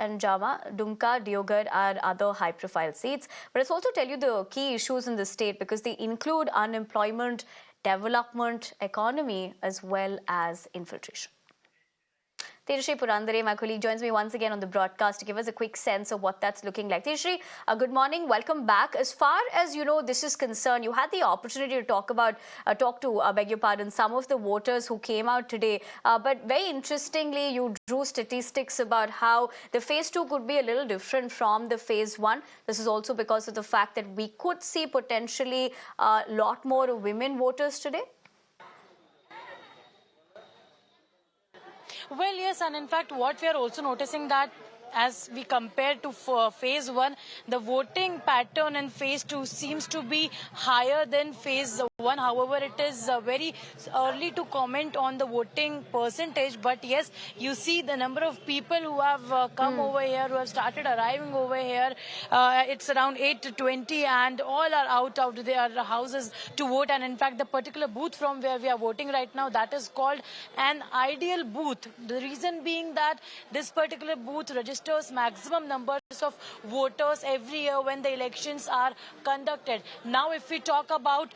and Java, Dumka, Diogar are other high-profile seats. But let's also tell you the key issues in the state because they include unemployment, development, economy, as well as infiltration. Tejashree Purandare, my colleague, joins me once again on the broadcast to give us a quick sense of what that's looking like. Tejashree, good morning. Welcome back. As far as you know, this is concerned, you had the opportunity to talk to, beg your pardon, some of the voters who came out today. But very interestingly, you drew statistics about how the phase 2 could be a little different from the phase 1. This is also because of the fact that we could see potentially a lot more women voters today. Well, yes, and in fact, what we are also noticing that as we compare to phase 1, the voting pattern in phase 2 seems to be higher than phase 1. However, it is very early to comment on the voting percentage. But yes, you see the number of people who have come over here, who have started arriving over here. It's around 8 to 20 and all are out of their houses to vote. And in fact, the particular booth from where we are voting right now, that is called an ideal booth. The reason being that this particular booth registers maximum numbers of voters every year when the elections are conducted. Now, if we talk about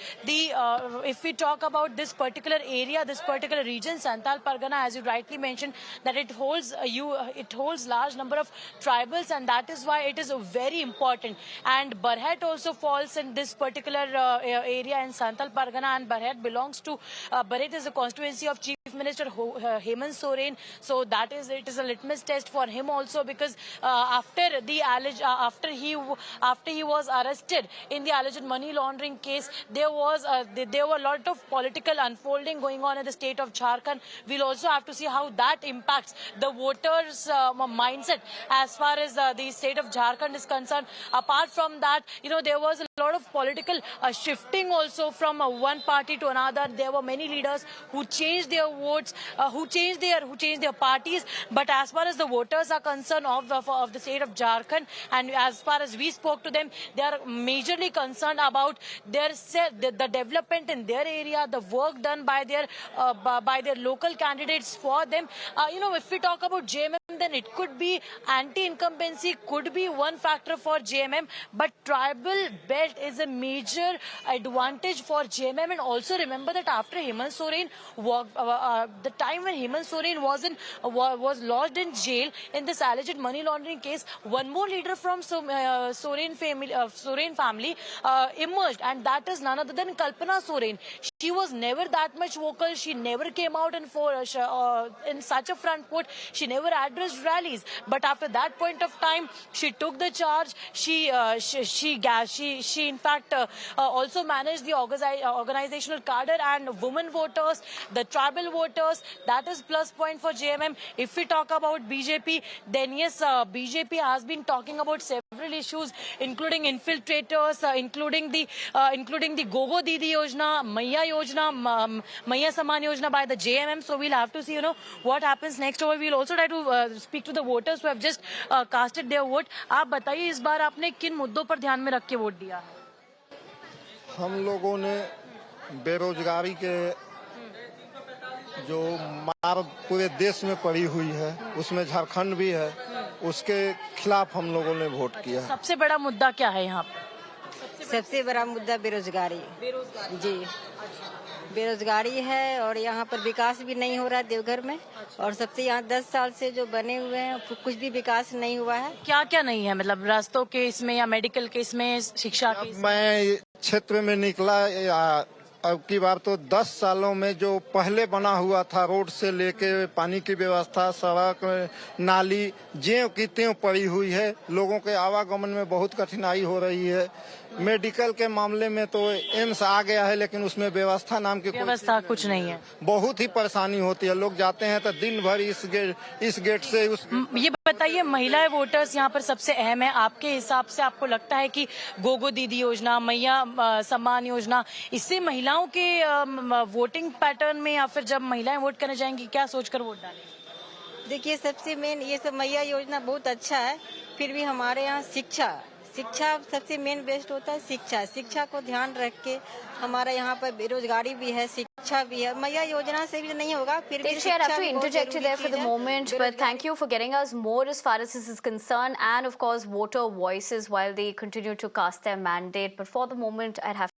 this particular area, this particular region, Santhal Pargana, as you rightly mentioned, that it holds large number of tribals, and that is why it is very important. And Barhet also falls in this particular area in Santhal Pargana, and Barhet is the constituency of Chief Minister Hemant Soren. So it is a litmus test for him also, because after he was arrested in the alleged money laundering case, there were a lot of political unfolding going on in the state of Jharkhand. We'll also have to see how that impacts the voters' mindset as far as the state of Jharkhand is concerned. Apart from that, there was a lot of political shifting also from one party to another. There were many leaders who changed their votes, who changed their parties. But as far as the voters are concerned of the state of Jharkhand, and as far as we spoke to them, they are majorly concerned about the development in their area, the work done by their local candidates for them. If we talk about JMM, then it could be anti-incumbency, could be one factor for JMM, but tribal belt is a major advantage for JMM. And also remember that after Hemant Soren, the time when Hemant Soren was lodged in jail in this alleged money laundering case, one more leader from Soren family emerged, and that is none other than Kalpana Soren. She was never that much vocal. She never came out in such a front foot. She never addressed rallies. But after that point of time, she took the charge. She in fact also managed the organizational cadre and women voters, the tribal voters. That is plus point for JMM. If we talk about BJP, then yes, BJP has been talking about several issues, including infiltrators, including the Gogo Didi Yojana, Maiya Saman Yojana by the JMM. So we'll have to see, what happens next. Over, we'll also try to speak to the voters who have just casted their vote. आप बताइए इस बार आपने किन मुद्दों पर ध्यान में रख के वोट दिया? हम लोगों ने बेरोजगारी के जो मार पूरे देश में पड़ी हुई है, उसमें झारखंड भी है, उसके खिलाफ हम लोगों ने वोट किया। सबसे बड़ा मुद्दा क्या है यहाँ पे? सबसे बड़ा मुद्दा बेरोजगारी जी, बेरोजगारी है और यहाँ पर विकास भी नहीं हो रहा है देवघर में। और सबसे यहाँ 10 साल से जो बने हुए हैं कुछ भी विकास नहीं हुआ है। क्या क्या नहीं है, मतलब रास्तों के इसमें या मेडिकल के इसमें, शिक्षा के इसमें? मैं क्षेत्र में निकला अब की बार तो 10 सालों में जो पहले बना हुआ था, रोड से लेके पानी की व्यवस्था, सड़क, नाली ज्यों की त्यों पड़ी हुई है। लोगों के आवागमन में बहुत कठिनाई हो रही है। मेडिकल के मामले में तो एम्स आ गया है, लेकिन उसमें व्यवस्था नाम की व्यवस्था कुछ नहीं है। बहुत ही परेशानी होती है। लोग जाते हैं तो दिन भर इस गेट से उस। ये बताइए, महिला वोटर्स यहाँ पर सबसे अहम है। आपके हिसाब से आपको लगता है कि गोगो दीदी योजना, मैया सम्मान योजना, इससे महिलाओं के वोटिंग पैटर्न में, या फिर जब महिलाएं वोट करने जाएंगी, क्या सोचकर वोट डालेंगी? देखिए, सबसे मेन ये सब मैया योजना बहुत अच्छा है। फिर भी हमारे यहाँ शिक्षा सबसे मेन बेस्ट होता है। शिक्षा को ध्यान रख के हमारा यहाँ पर बेरोजगारी भी है, शिक्षा अच्छा भी है। मैया योजना से भी नहीं होगा, फिर भी Tekshi, I'd have शिक्षा to भी बहुत interject you जरूरी there for चीज the है। moment, but thank you for getting us more as far as this is concerned, and of course, voter voices while they continue to cast their mandate. But for the moment, I'd have